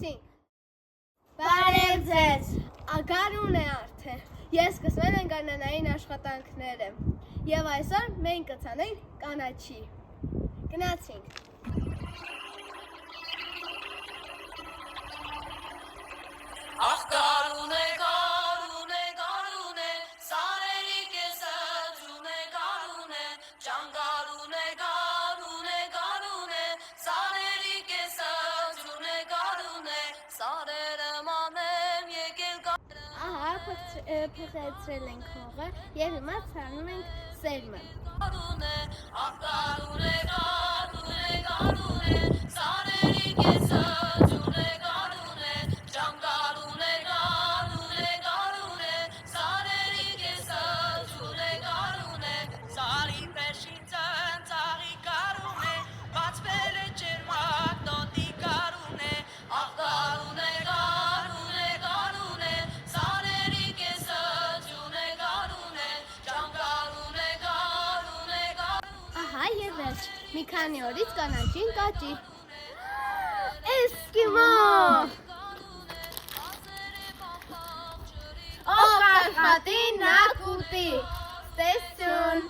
Սկսեցինք։ Բարև ձեզ։ Գարուն է արդեն։ Ես սկսվել են գարնանային աշխատանքները։ Եվ այսօր մենք կցանենք կանաչի։ Գնացինք։ Ախ գարուն է, գարուն է, գարուն է, սարերի կեսը ջուն է, գարուն է, ջան գարուն է, գարուն է, գարուն է, սարերի կեսը ջուն է, գարուն է, սարերը մանեմ եկել գարուն է։ Ահա, փոխեցրել ենք հողը և հիմա ցանում ենք սերմը։ Գարուն է, ախ գարուն է, գարուն է, գարուն է, սարերի կեսը ջուն է, գարուն է, ջան գարուն է, գարուն է, գարուն է, սարերի կեսը ջուն է, գարուն է, սարի պեշին ծնծաղի գարուն է, բացվել է ջերմակ տոտի գարուն է, ախ գարուն է, գարուն է, գարուն է, սարերի կեսը ջուն է, գարուն է, ջան գարուն է, գարուն է, գարուն է։ Ահա և վերջ, մի քանի օրից կանաչին կաճի։ Էսկիմո։ Ով աշխատի նա կուտի։ Ստեսություն։